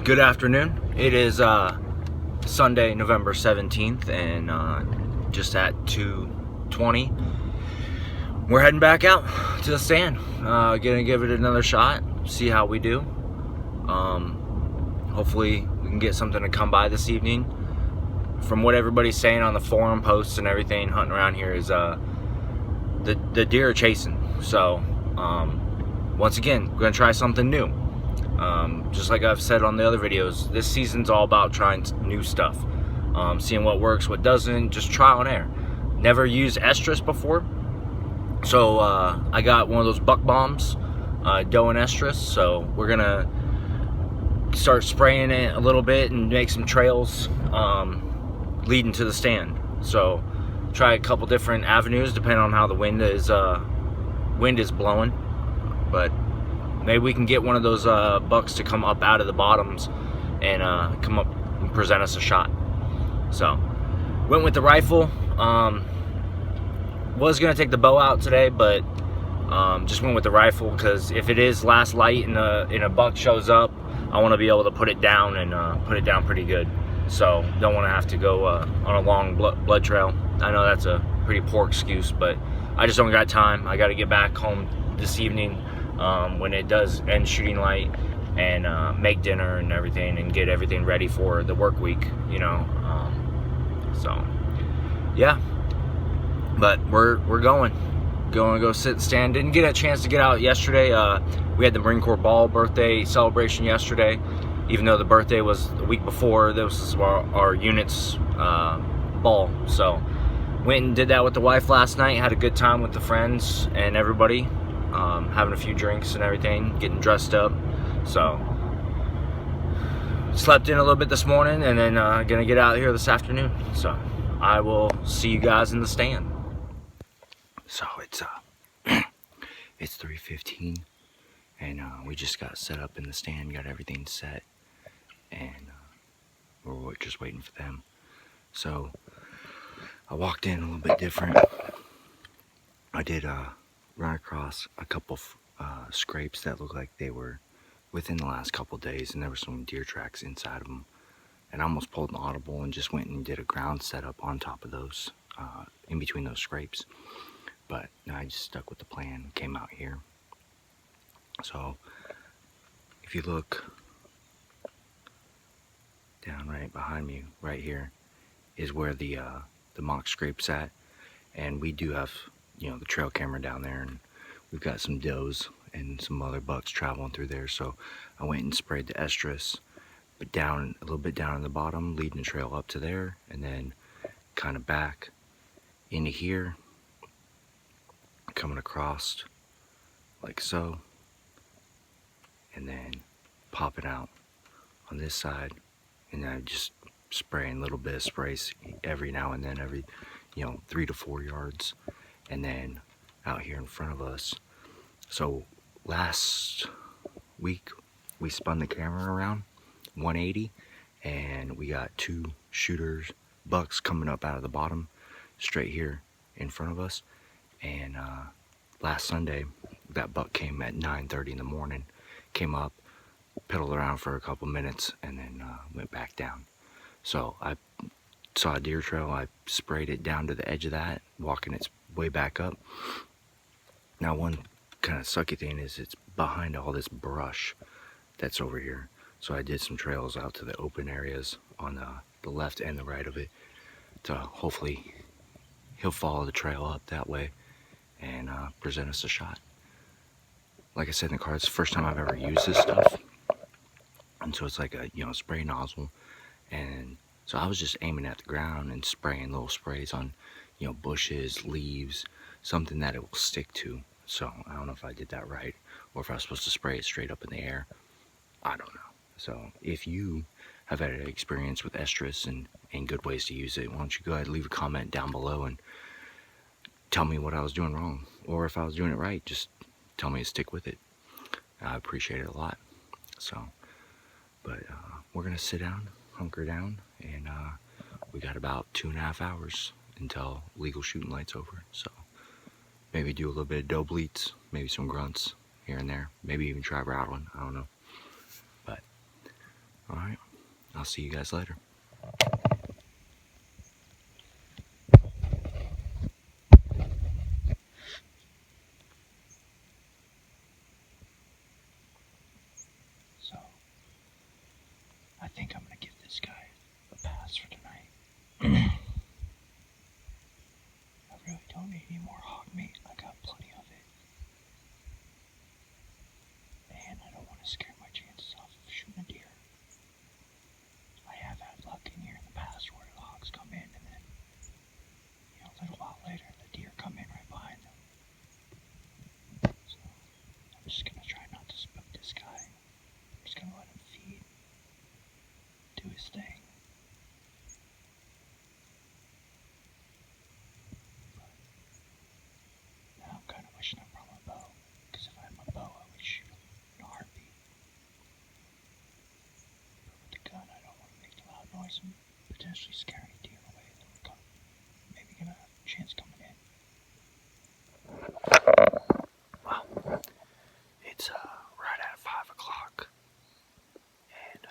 Good afternoon. It is Sunday, November 17th, and just at 2:20, we're heading back out to the stand. Gonna give it another shot, see how we do. Hopefully we can get something to come by this evening. From what everybody's saying on the forum posts and everything, hunting around here is the deer are chasing. So once again, we're gonna try something new. Just like I've said on the other videos, this season's all about trying new stuff, seeing what works, what doesn't, just trial and error. Never used estrus before, so I got one of those buck bombs, doe and estrus. So we're gonna start spraying it a little bit and make some trails leading to the stand. So try a couple different avenues depending on how the wind is blowing, but maybe we can get one of those bucks to come up out of the bottoms and come up and present us a shot. So went with the rifle. Was gonna take the bow out today, but just went with the rifle because if it is last light and a buck shows up, I want to be able to put it down and put it down pretty good. So don't want to have to go on a long blood trail. I know that's a pretty poor excuse, but I just don't got time. I got to get back home this evening when it does end shooting light, and make dinner and everything and get everything ready for the work week, you know. So yeah, but we're going to go sit and stand. Didn't get a chance to get out yesterday. We had the Marine Corps ball birthday celebration yesterday, even though the birthday was the week before. This was our unit's ball. So went and did that with the wife last night, had a good time with the friends and everybody, having a few drinks and everything, getting dressed up. So slept in a little bit this morning, and then gonna get out here this afternoon. So I will see you guys in the stand. So it's 3:15, and we just got set up in the stand, got everything set, and we're just waiting for them. So I walked in a little bit different. I did run across a couple scrapes that looked like they were within the last couple days, and there were some deer tracks inside of them, and I almost pulled an audible and just went and did a ground setup on top of those, in between those scrapes. But I just stuck with the plan, came out here. So if you look down right behind me, right here is where the mock scrape's at, and we do have, you know, the trail camera down there, and we've got some does and some other bucks traveling through there. So I went and sprayed the estrus, but down a little bit down in the bottom, leading the trail up to there, and then kind of back into here, coming across like so, and then popping out on this side, and then just spraying a little bit of sprays every now and then, every 3 to 4 yards, and then out here in front of us. So last week we spun the camera around 180, and we got 2 shooters, bucks coming up out of the bottom straight here in front of us. And last Sunday that buck came at 9:30 in the morning, came up, pedaled around for a couple minutes, and then went back down. So I saw a deer trail, I sprayed it down to the edge of that, walking its way back up. Now one kind of sucky thing is it's behind all this brush that's over here. So I did some trails out to the open areas on the left and the right of it, to hopefully he'll follow the trail up that way and present us a shot. Like I said in the car, it's the first time I've ever used this stuff, and so it's like a spray nozzle, and so I was just aiming at the ground and spraying little sprays on bushes, leaves, something that it will stick to. So I don't know if I did that right, or if I was supposed to spray it straight up in the air. I don't know. So if you have had an experience with estrus and good ways to use it, why don't you go ahead and leave a comment down below and tell me what I was doing wrong, or if I was doing it right, just tell me to stick with it. I appreciate it a lot. So, but we're gonna sit down, hunker down, and we got about 2.5 hours until legal shooting light's over. So maybe do a little bit of doe bleats, maybe some grunts here and there, maybe even try rattling, I don't know. But Alright, I'll see you guys later. So, I think I'm gonna give this guy a pass for tonight. I really don't need any more hog meat. I got plenty of it. And I don't want to scare my chances off of shooting a deer. I have had luck in here in the past where the hogs come in and then, a little while later the deer come in right behind them. So, I'm just gonna try not to spook this guy. I'm just gonna let him feed, do his thing. Now I'm kind of wishing I brought my bow, because if I had my bow, I would shoot him in a heartbeat. But with the gun, I don't want to make the loud noise and potentially scare any deer away that we're maybe gonna have a chance coming in. Well, it's right at 5 o'clock, and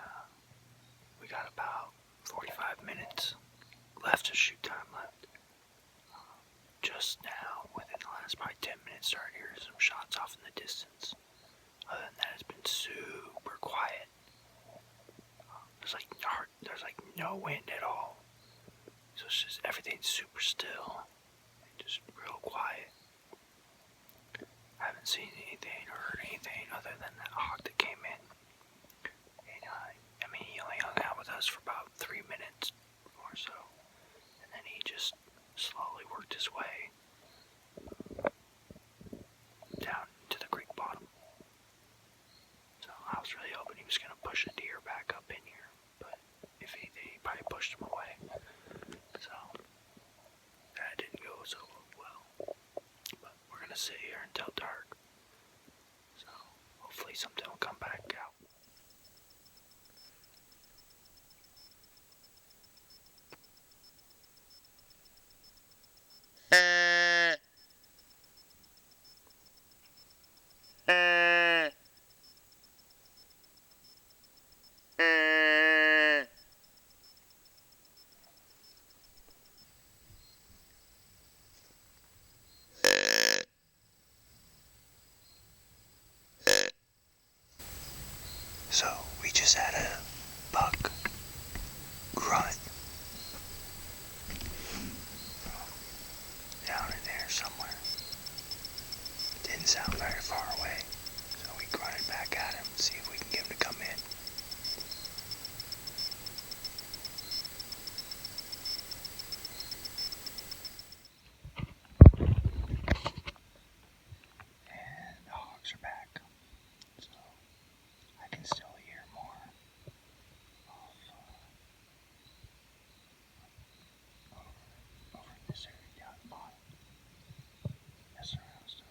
we got about 45 minutes left of shoot time left. Just now, within the last probably 10 minutes, started hearing some shots off in the distance. Other than that, it's been super quiet. There's like no wind at all. So it's just everything's super still and just real quiet. I haven't seen anything or heard anything other than that hawk that came in. And he only hung out with us for about 3 minutes or so. And then he just slowly worked his way down to the creek bottom. So I was really hoping he was going to push a deer back up in here, but if anything, he probably pushed him away. So that didn't go so well. But we're going to sit here until dark. So hopefully something will come back out. So we just had a buck grunt down in there somewhere. Didn't sound very far away, so we grunted back at him to see if we can get him to come in. And the hogs are back, so I can still hear more over in this area down at the bottom. Mess around stuff.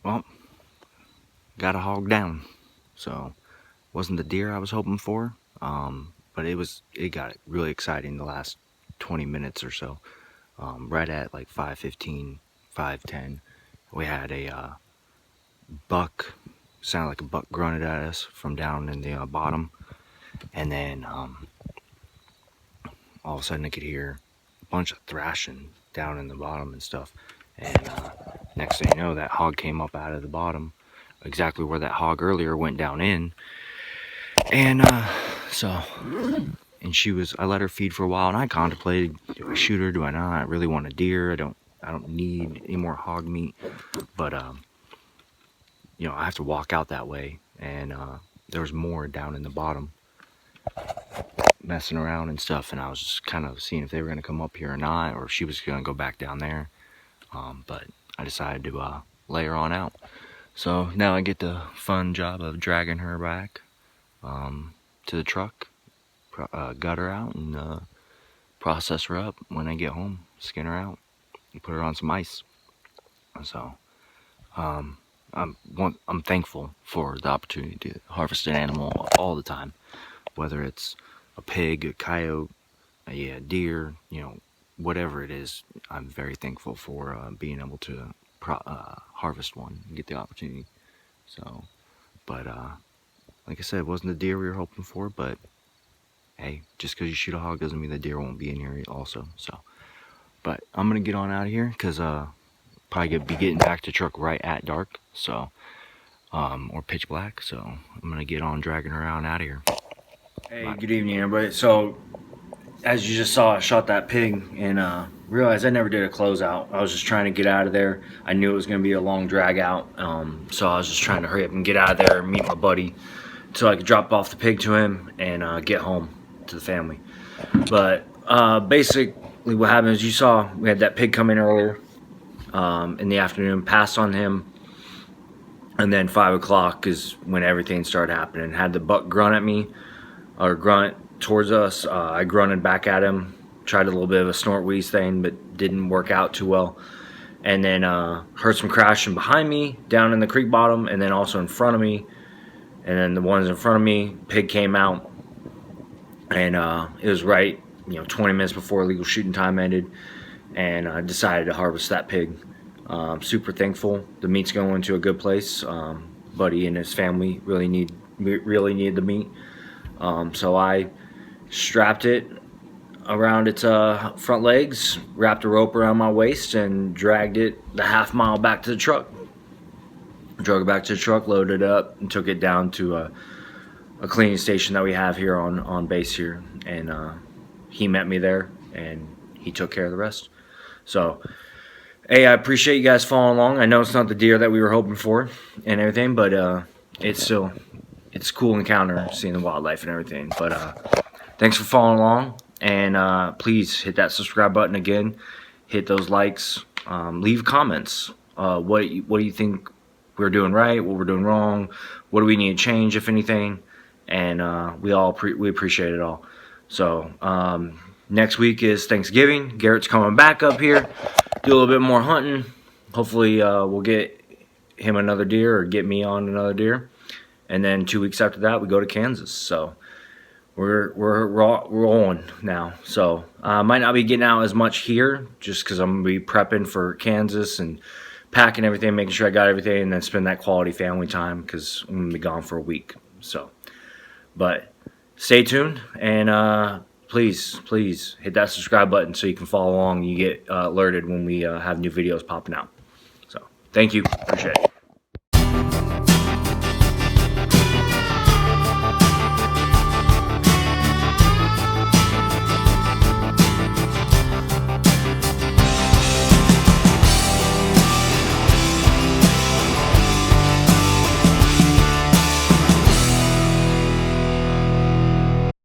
Well, got a hog down. So wasn't the deer I was hoping for, but it got really exciting the last 20 minutes or so. Right at like 5:15, 5:10, we had a buck, sounded like a buck grunted at us from down in the bottom, and then all of a sudden I could hear a bunch of thrashing down in the bottom and stuff, and next thing you know, that hog came up out of the bottom, exactly where that hog earlier went down in, and I let her feed for a while, and I contemplated, do I shoot her, do I not? I really want a deer, I don't need any more hog meat, but I have to walk out that way, and there was more down in the bottom messing around and stuff, and I was just kind of seeing if they were going to come up here or not, or if she was going to go back down there, but I decided to lay her on out. So now I get the fun job of dragging her back to the truck, gut her out, and process her up when I get home, skin her out, and put her on some ice. So I'm thankful for the opportunity to harvest an animal all the time, whether it's a pig, a coyote, a deer, whatever it is. I'm very thankful for being able to harvest one and get the opportunity. So, but like I said, it wasn't the deer we were hoping for, but hey, just because you shoot a hog doesn't mean the deer won't be in here also. So, but I'm gonna get on out of here because probably gonna be getting back to the truck right at dark. So, or pitch black. So I'm gonna get on dragging her out of here. Hey, good evening, everybody. So, as you just saw, I shot that pig and realized I never did a closeout. I was just trying to get out of there. I knew it was gonna be a long drag out, so I was just trying to hurry up and get out of there and meet my buddy so I could drop off the pig to him and get home to the family. But basically what happened is, you saw we had that pig come in earlier in the afternoon, passed on him, and then 5 o'clock is when everything started happening. Had the buck grunt at me, or grunt towards us. I grunted back at him, tried a little bit of a snort wheeze thing, but didn't work out too well. And then heard some crashing behind me down in the creek bottom, and then also in front of me. And then the ones in front of me, pig came out, and it was right, 20 minutes before legal shooting time ended, and I decided to harvest that pig. Super thankful. The meat's going to a good place. Buddy and his family really need the meat. So I strapped it around its front legs, wrapped a rope around my waist, and dragged it the half mile back to the truck. Drug it back to the truck, loaded it up, and took it down to a cleaning station that we have here on base here. And he met me there, and he took care of the rest. So, hey, I appreciate you guys following along. I know it's not the deer that we were hoping for and everything, but it's a cool encounter seeing the wildlife and everything. But thanks for following along, and please hit that subscribe button again. Hit those likes. Leave comments. What do you think we're doing right? What we're doing wrong? What do we need to change, if anything? And we appreciate it all. So next week is Thanksgiving. Garrett's coming back up here, do a little bit more hunting. Hopefully we'll get him another deer, or get me on another deer. And then 2 weeks after that, we go to Kansas. So we're rolling now. So I might not be getting out as much here, just because I'm gonna be prepping for Kansas and packing everything, making sure I got everything, and then spend that quality family time, because I'm gonna be gone for a week. So, but stay tuned, and please hit that subscribe button so you can follow along. You get alerted when we have new videos popping out. So thank you, appreciate it.